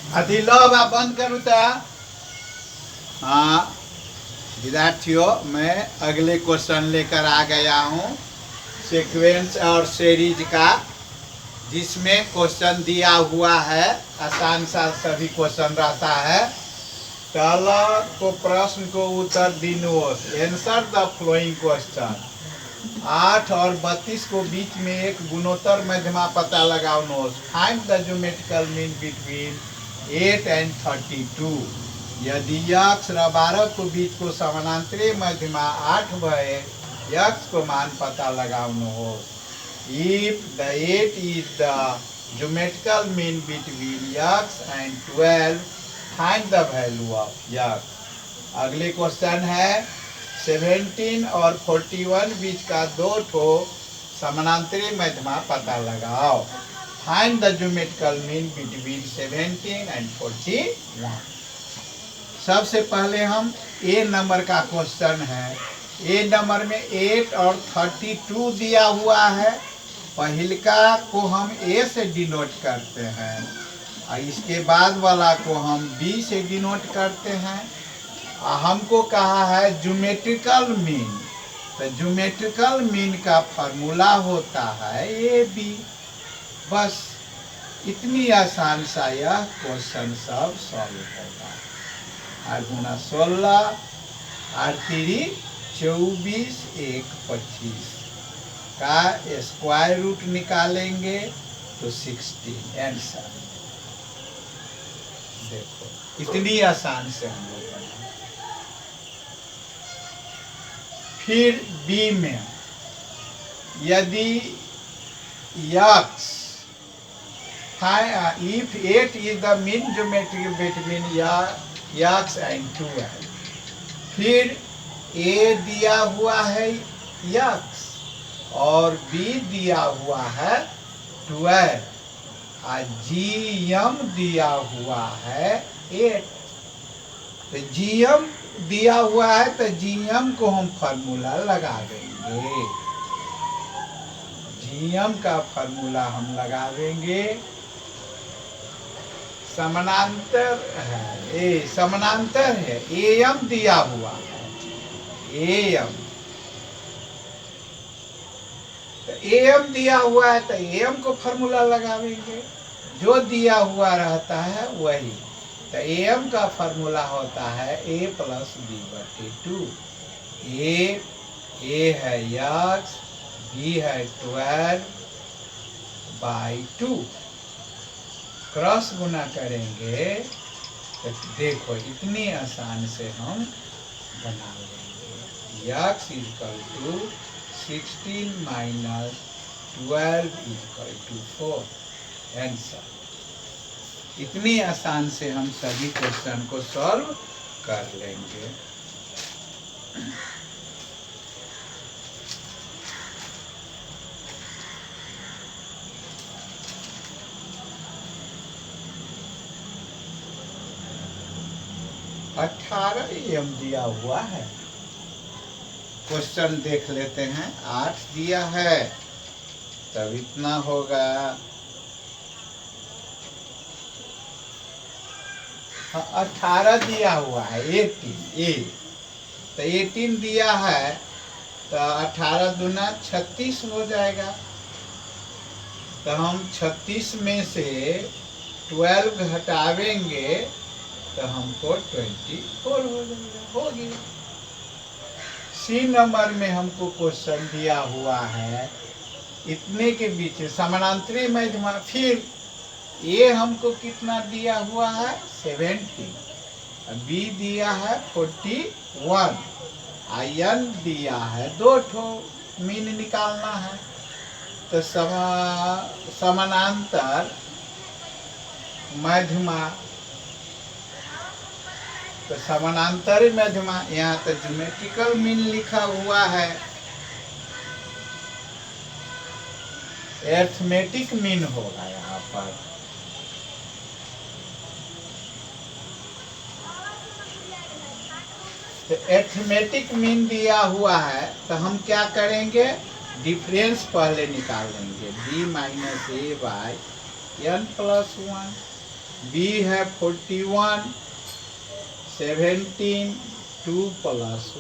अथी लो बा बंद करूँ तो। हाँ विद्यार्थियों, मैं अगले क्वेश्चन लेकर आ गया हूँ सीक्वेंस और सीरीज का, जिसमें क्वेश्चन दिया हुआ है। आसान सा सभी क्वेश्चन रहता है। पहला को प्रश्न को उत्तर दिनोस, आंसर द फ्लोइंग क्वेश्चन। 8 और 32 को बीच में एक गुणोत्तर मध्यमा पता लगाओ नोस। Find the geometrical mean between 8 and 32। यदि यक्ष और 12 को बीच को समानांतरी मध्यमा 8 भय यक्ष को मान पता लगाओ nose. If the 8 is the geometrical mean between x and 12, find the value of x. अगले क्वेश्चन है 17 और 41 बीच का दो ठो समानांतरी मध्यमा पता लगाओ। Find the geometrical mean between 17 and 41। सबसे पहले हम ए नंबर का क्वेश्चन है। ए नंबर में 8 और 32 दिया हुआ है। पहिलका को हम ए से डिनोट करते हैं और इसके बाद वाला को हम बी से डिनोट करते हैं। हमको कहा है ज्योमेट्रिकल मीन, तो ज्योमेट्रिकल मीन का फार्मूला होता है ए बी। बस इतनी आसान सा यह क्वेश्चन सब सॉल्व होगा। 8 गुना 16, 8 3 24, 1 25 का स्क्वायर रूट निकालेंगे तो 16 आंसर। देखो इतनी आसान से हम लोग बनाए। फिर बी में यदि x, if 8 is the mean geometry between x and 12, फिर ए दिया हुआ है यक्स और बी दिया हुआ है 12 और जीएम दिया हुआ है 8। तो जीएम दिया हुआ है तो जीएम को हम फार्मूला लगा देंगे। जीएम का फार्मूला हम लगा देंगे। समानांतर है, ए समानांतर है, एएम दिया हुआ है, एएम। तो एएम दिया हुआ है तो एएम को फार्मूला लगावेंगे। जो दिया हुआ रहता है वही। तो एएम का फार्मूला होता है ए प्लस बी बटे 2। ए है यक्स, बी है 12/2। क्रॉस गुना करेंगे तो देखो इतनी आसान से हम बना लेंगे। X equal to 16 minus 12 equal to 4 answer. इतनी आसान से हम सभी क्वेश्चन को सॉल्व कर लेंगे। अठारह एम दिया हुआ है। क्वेश्चन देख लेते हैं। 8 दिया है तब इतना होगा। 18 दिया हुआ है, 18 तो 18 दिया है तो 18 दूना 36 हो जाएगा। तो हम 36 में से 12 घटावेंगे तो हमको 24 हो जाएगा। हो गया। सी नंबर में हमको क्वेश्चन दिया हुआ है इतने के बीच समानांतरी मध्यमा। फिर ए हमको कितना दिया हुआ है 70, बी दिया है 41, आयन दिया है 2 ठो मीन निकालना है। तो समानांतर मध्यमा, तो समानांतर मध्यमा यहाँ तो ज्योमेट्रिकल मीन लिखा हुआ है, अरिथमेटिक मीन होगा यहाँ पर। तो अरिथमेटिक मीन दिया हुआ है तो हम क्या करेंगे, डिफरेंस पहले निकाल लेंगे। b minus A by n plus 1। B है 41, 17, 2 +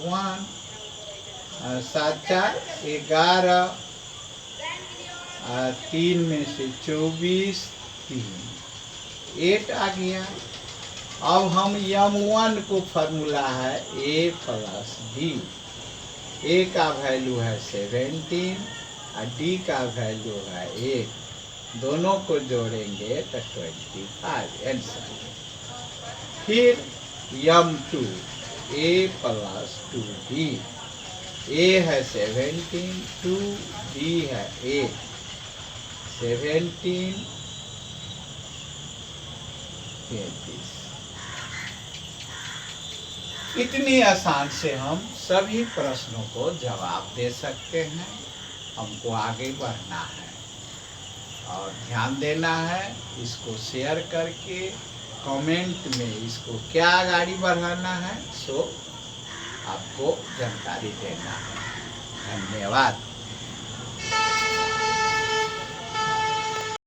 1, 7 4 11, 3 में से 24, 3 8 आ गया। अब हम M1 को फार्मूला है A + B। A का वैल्यू है 17 और D का वैल्यू है 1, दोनों को जोड़ेंगे तो 25 आंसर। फिर M2 A + 2B। A है 17, 2, B है 8, 17, 33। इतनी आसान से हम सभी प्रश्नों को जवाब दे सकते हैं। हमको आगे बढ़ना है और ध्यान देना है, इसको शेयर करके कमेंट में इसको क्या आगे बढ़ाना है सो आपको जानकारी देना है। धन्यवाद।